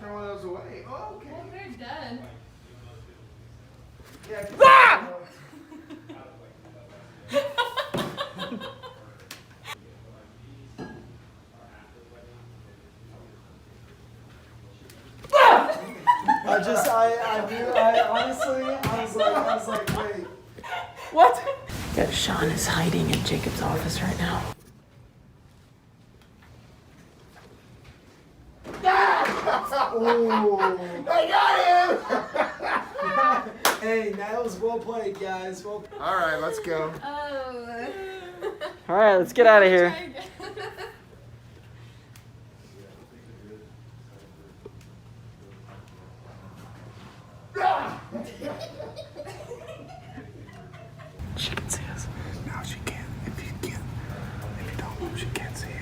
turn one of those away. Oh, okay. Well, they're done. Yeah. Ah! I was like, wait. What? Yeah, Sean is hiding in Jacob's office right now. Oh, I got him! Hey, that was well played, guys. Well. All right, let's go. Oh. All right, let's get out of here. Try again. She can see us. No, she can't. If you don't, she can't see you.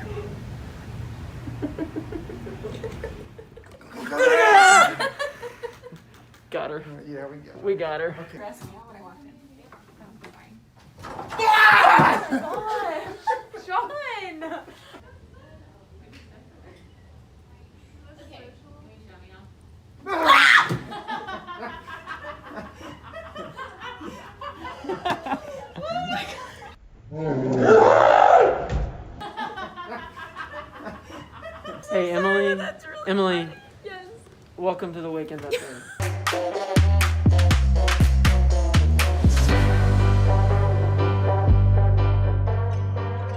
Got her. Yeah, we go. We got her. Okay. Dress me out when I walk in. Sean! Okay, can you show me now? Hey, Emily. Emily, Yes. welcome to the Wakend episode.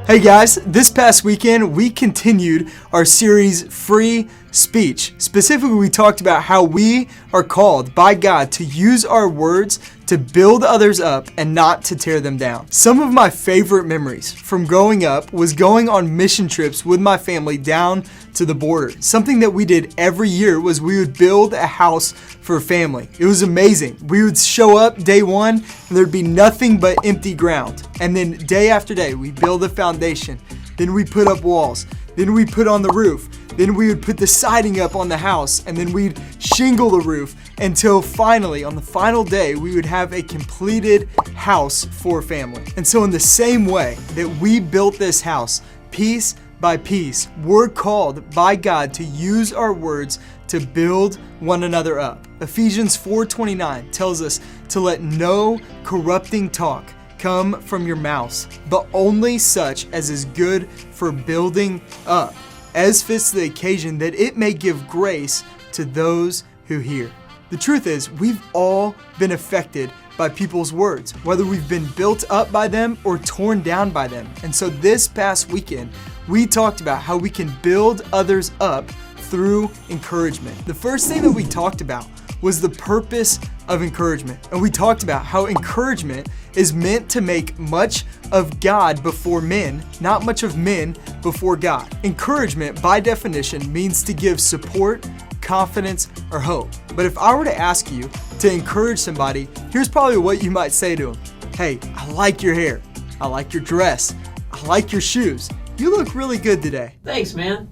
Hey guys, this past weekend we continued our series Free Speech. Specifically, we talked about how we are called by God to use our words to build others up and not to tear them down. Some of my favorite memories from growing up was going on mission trips with my family down to the border. Something that we did every year was we would build a house for a family. It was amazing. We would show up day one and there'd be nothing but empty ground. And then day after day, we build a foundation. Then we put up walls. Then we put on the roof. Then we would put the siding up on the house, and then we'd shingle the roof until finally, on the final day, we would have a completed house for family. And so in the same way that we built this house, piece by piece, we're called by God to use our words to build one another up. Ephesians 4:29 tells us to let no corrupting talk come from your mouths, but only such as is good for building up, as fits the occasion, that it may give grace to those who hear. The truth is, we've all been affected by people's words, whether we've been built up by them or torn down by them. And so this past weekend, we talked about how we can build others up through encouragement. The first thing that we talked about was the purpose of encouragement. And we talked about how encouragement is meant to make much of God before men, not much of men before God. Encouragement, by definition, means to give support, confidence, or hope. But if I were to ask you to encourage somebody, here's probably what you might say to them. Hey, I like your hair. I like your dress. I like your shoes. You look really good today. Thanks, man.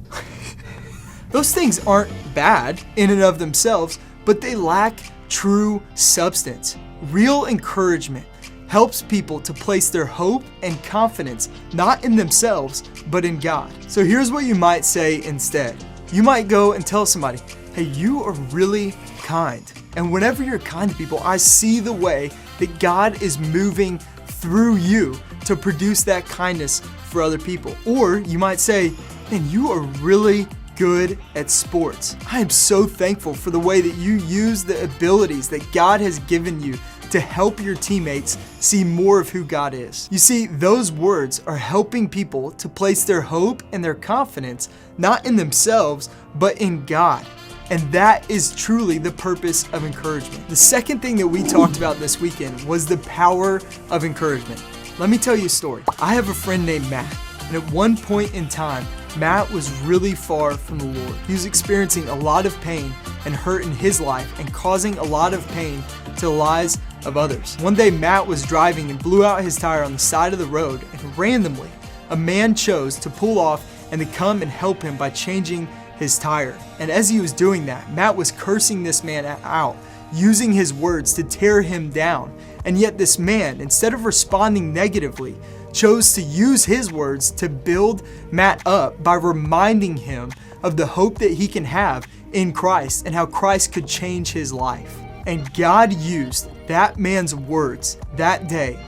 Those things aren't bad in and of themselves, but they lack true substance. Real encouragement helps people to place their hope and confidence not in themselves, but in God. So here's what you might say instead. You might go and tell somebody, hey, you are really kind. And whenever you're kind to people, I see the way that God is moving through you to produce that kindness for other people. Or you might say, man, you are really good at sports. I am so thankful for the way that you use the abilities that God has given you to help your teammates see more of who God is. You see, those words are helping people to place their hope and their confidence not in themselves, but in God. And that is truly the purpose of encouragement. The second thing that we talked about this weekend was the power of encouragement. Let me tell you a story. I have a friend named Matt, and at one point in time, Matt was really far from the Lord. He was experiencing a lot of pain and hurt in his life and causing a lot of pain to the lives of others. One day, Matt was driving and blew out his tire on the side of the road, and randomly, a man chose to pull off and to come and help him by changing his tire. And as he was doing that, Matt was cursing this man out, using his words to tear him down. And yet this man, instead of responding negatively, chose to use his words to build Matt up by reminding him of the hope that he can have in Christ and how Christ could change his life. And God used that man's words that day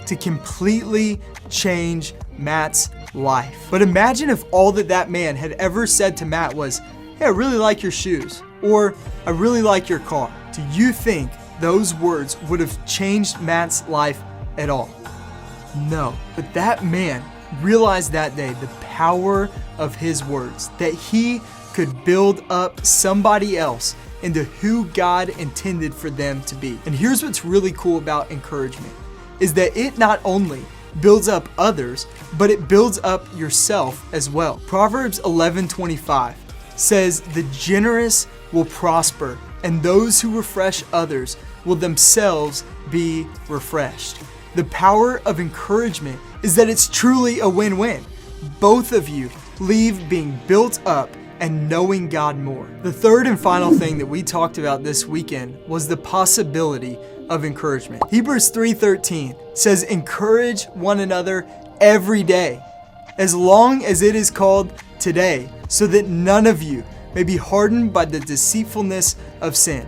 to completely change Matt's life. But imagine if all that man had ever said to Matt was, "Hey, I really like your shoes," or "I really like your car." Do you think those words would have changed Matt's life at all? No. But that man realized that day the power of his words, that he could build up somebody else into who God intended for them to be. And here's what's really cool about encouragement, is that it not only builds up others, but it builds up yourself as well. Proverbs 11:25 says, "The generous will prosper, and those who refresh others will themselves be refreshed." The power of encouragement is that it's truly a win-win. Both of you leave being built up and knowing God more. The third and final thing that we talked about this weekend was the possibility of encouragement. Hebrews 3:13 says, "Encourage one another every day, as long as it is called today, so that none of you may be hardened by the deceitfulness of sin."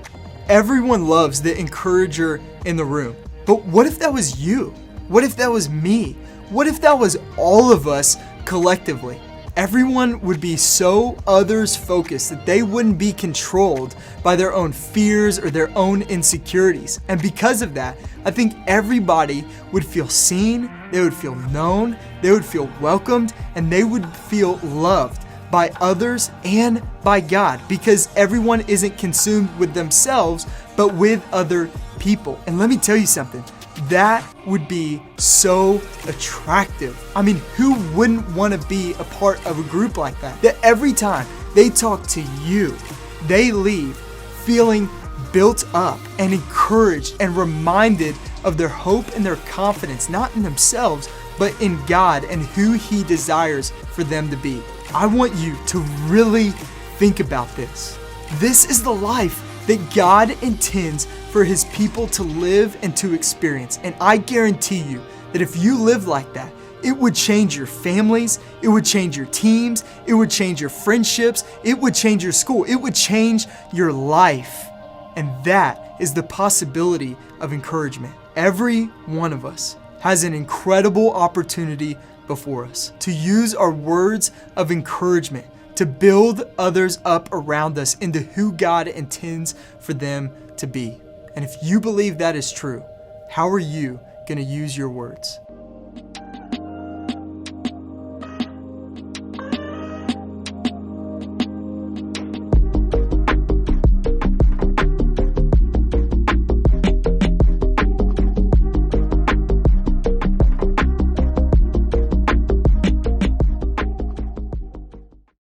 Everyone loves the encourager in the room. But what if that was you? What if that was me? What if that was all of us collectively? Everyone would be so others focused that they wouldn't be controlled by their own fears or their own insecurities. And because of that, I think everybody would feel seen, they would feel known, they would feel welcomed, and they would feel loved by others and by God, because everyone isn't consumed with themselves, but with other people. And let me tell you something, that would be so attractive. I mean, who wouldn't want to be a part of a group like that? That every time they talk to you, they leave feeling built up and encouraged and reminded of their hope and their confidence, not in themselves, but in God and who He desires for them to be. I want you to really think about this. This is the life that God intends for His people to live and to experience. And I guarantee you that if you live like that, it would change your families, it would change your teams, it would change your friendships, it would change your school, it would change your life. And that is the possibility of encouragement. Every one of us has an incredible opportunity before us to use our words of encouragement to build others up around us into who God intends for them to be. And if you believe that is true, how are you going to use your words?